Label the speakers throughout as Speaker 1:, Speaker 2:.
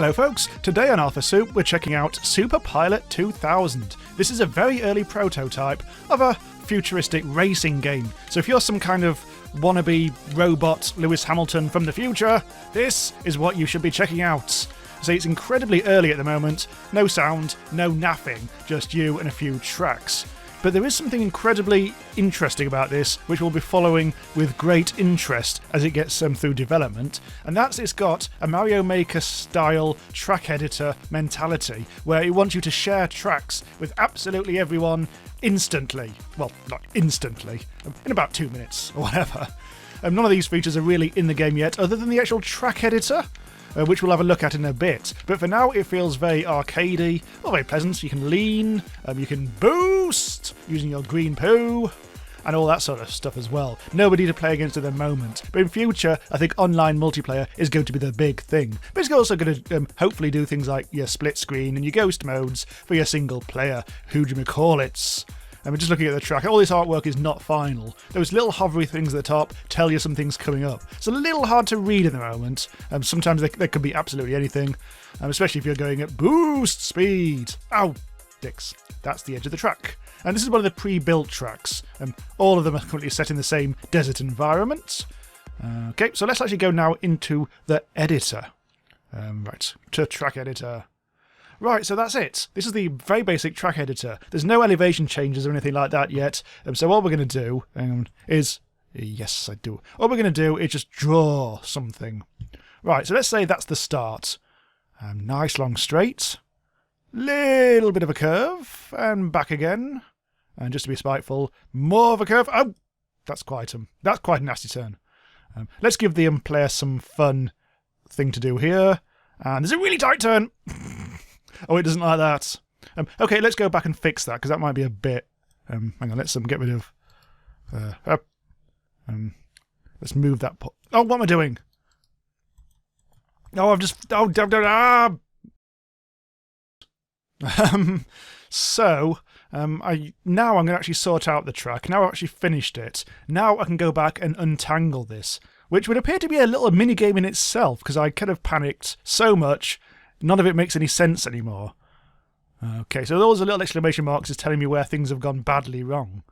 Speaker 1: Hello folks, today on Alpha Soup we're checking out Super Pilot 2000. This is a very early prototype of a futuristic racing game, so if you're some kind of wannabe robot Lewis Hamilton from the future, this is what you should be checking out. So it's incredibly early at the moment, no sound, no naffing, just you and a few tracks. But there is something incredibly interesting about this, which we'll be following with great interest as it gets through development, and that's it's got a Mario Maker style track editor mentality, where it wants you to share tracks with absolutely everyone instantly. Well, not instantly, in about 2 minutes or whatever. None of these features are really in the game yet, other than the actual track editor, which we'll have a look at in a bit. But for now, it feels very arcadey, or very pleasant. You can lean, you can boost using your green poo, and all that sort of stuff as well. Nobody to play against at the moment. But in future, I think online multiplayer is going to be the big thing. But it's also going to hopefully do things like your split screen and your ghost modes for your single player whodchamacallits. And we're just looking at the track. All this artwork is not final. Those little hovery things at the top tell you something's coming up. It's a little hard to read at the moment. Sometimes there could be absolutely anything, especially if you're going at boost speed. Ow, dicks. That's the edge of the track. And this is one of the pre-built tracks. All of them are currently set in the same desert environment. Okay, so let's actually go now into the editor. Right, to track editor. Right, so that's it. This is the very basic track editor. There's no elevation changes or anything like that yet. So what we're going to do is... Yes, I do. What we're going to do is just draw something. Right, so let's say that's the start. Nice long straight. Little bit of a curve. And back again. And just to be spiteful, more of a curve. Oh, that's quite a nasty turn. Let's give the player some fun thing to do here. And there's a really tight turn. Oh, it doesn't like that. Okay, let's go back and fix that, because that might be a bit... hang on, let's get rid of... let's move that... Oh, what am I doing? Oh, I've just... Oh, so, now I'm going to actually sort out the track. Now I've actually finished it. Now I can go back and untangle this, which would appear to be a little mini-game in itself, because I kind of panicked so much... None of it makes any sense anymore. Okay, so those little exclamation marks is telling me where things have gone badly wrong.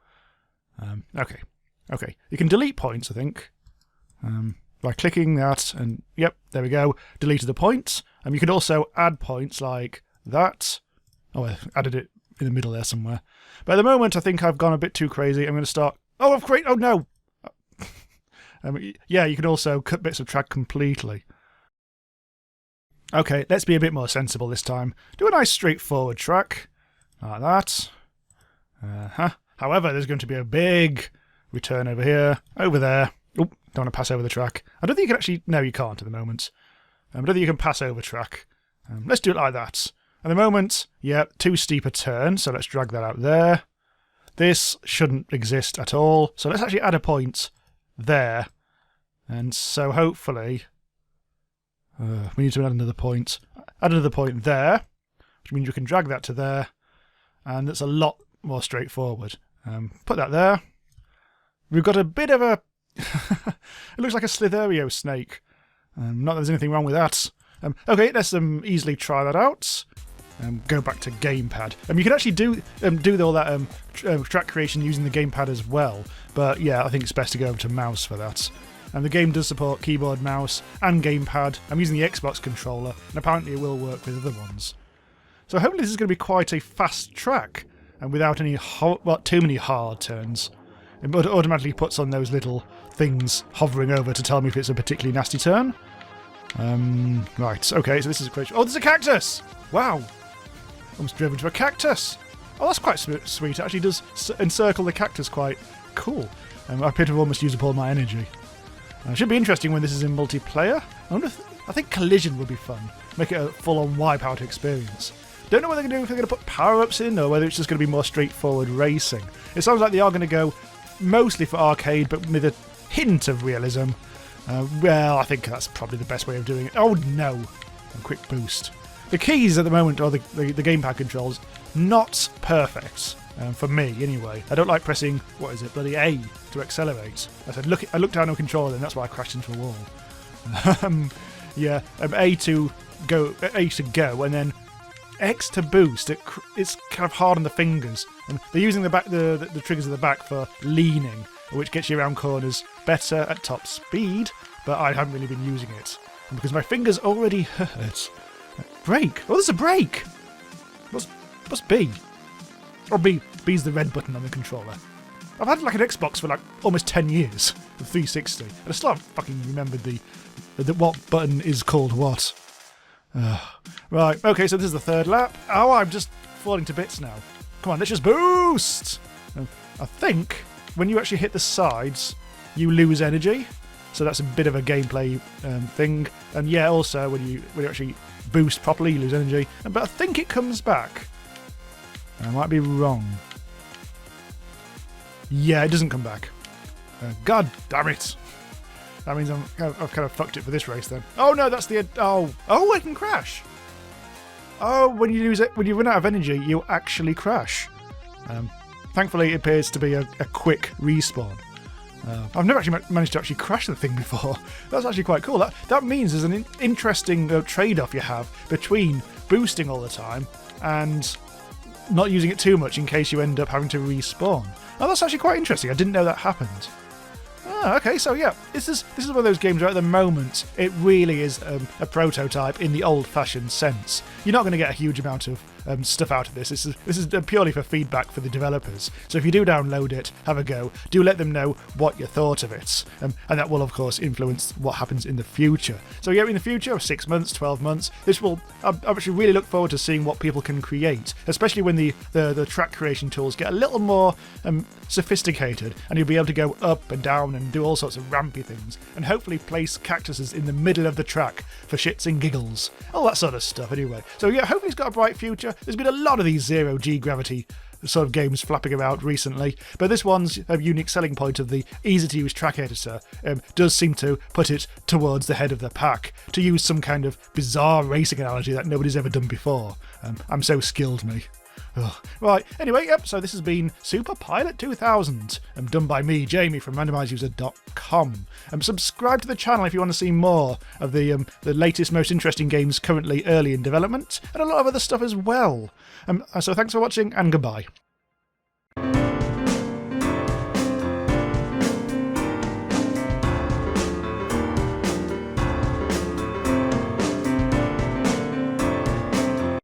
Speaker 1: Okay. You can delete points, I think, by clicking that, and yep, there we go. Deleted the point. You can also add points like that. Oh, I added it in the middle there somewhere. But at the moment, I think I've gone a bit too crazy. I'm going to start... Oh, I've created... Oh, no! Yeah, you can also cut bits of track completely. Okay, let's be a bit more sensible this time. Do a nice straightforward track, like that. However, there's going to be a big return over here, over there. Oh, don't want to pass over the track. I don't think you can actually... No, you can't at the moment. I don't think you can pass over track. Let's do it like that. At the moment, yeah, too steep a turn, so let's drag that out there. This shouldn't exist at all, so let's actually add a point there. And so hopefully... we need to add another point. Add another point there, which means you can drag that to there, and it's a lot more straightforward. Put that there. We've got a bit of a... It looks like a Slitherio snake. Not that there's anything wrong with that. Okay, let's easily try that out. Go back to gamepad. You can actually do all that track creation using the gamepad as well, but yeah, I think it's best to go over to mouse for that. And the game does support keyboard, mouse, and gamepad. I'm using the Xbox controller, and apparently it will work with other ones. So hopefully this is going to be quite a fast track, and without any too many hard turns. It automatically puts on those little things hovering over to tell me if it's a particularly nasty turn. Right, okay, so this is a great... Oh, there's a cactus! Wow! Almost driven to a cactus! Oh, that's quite sweet. It actually does encircle the cactus quite cool. I appear to have almost used up all my energy. It should be interesting when this is in multiplayer. I think collision would be fun. Make it a full-on Wipeout experience. Don't know what they're going to do, if they're going to put power-ups in, or whether it's just going to be more straightforward racing. It sounds like they are going to go mostly for arcade, but with a hint of realism. Well, I think that's probably the best way of doing it. Oh no! A quick boost. The keys at the moment, or the gamepad controls, not perfect. For me, anyway. I don't like pressing, what is it, bloody A to accelerate. I looked down on the controller and that's why I crashed into a wall. Yeah, A to go, and then X to boost. It's kind of hard on the fingers. They're using the triggers at the back for leaning, which gets you around corners better at top speed, but I haven't really been using it because my fingers already hurt. Brake. Oh, there's a brake. What's B? Or B's the red button on the controller. I've had like an Xbox for like almost 10 years, the 360, and I still haven't fucking remembered the what button is called what. Right, okay, so this is the third lap. Oh, I'm just falling to bits now. Come on, let's just boost! I think when you actually hit the sides, you lose energy, so that's a bit of a gameplay thing. And yeah, also when you actually boost properly, you lose energy. But I think it comes back. I might be wrong. Yeah, it doesn't come back. God damn it! That means I've kind of fucked it for this race then. Oh no, that's the oh I can crash. Oh, when you run out of energy, you actually crash. Thankfully, it appears to be a quick respawn. I've never actually managed to actually crash the thing before. That's actually quite cool. That means there's an interesting trade-off you have between boosting all the time and not using it too much in case you end up having to respawn. Oh, that's actually quite interesting. I didn't know that happened. Ah, okay, so yeah, this is one of those games where at the moment it really is a prototype in the old-fashioned sense. You're not going to get a huge amount of stuff out of this. This is purely for feedback for the developers. So if you do download it, have a go. Do let them know what you thought of it, and that will of course influence what happens in the future. So yeah, in the future, 6 months, 12 months, this will. I actually really look forward to seeing what people can create, especially when the track creation tools get a little more sophisticated, and you'll be able to go up and down and do all sorts of rampy things, and hopefully place cactuses in the middle of the track for shits and giggles, all that sort of stuff. Anyway, so yeah, hopefully it's got a bright future. There's been a lot of these zero-G gravity sort of games flapping about recently, but this one's a unique selling point of the easy-to-use track editor does seem to put it towards the head of the pack, to use some kind of bizarre racing analogy that nobody's ever done before. I'm so skilled, me. Ugh. Right, anyway, yep, so this has been Super Pilot 2000, done by me, Jamie, from randomizeuser.com. Subscribe to the channel if you want to see more of the latest, most interesting games currently early in development, and a lot of other stuff as well. So thanks for watching, and goodbye.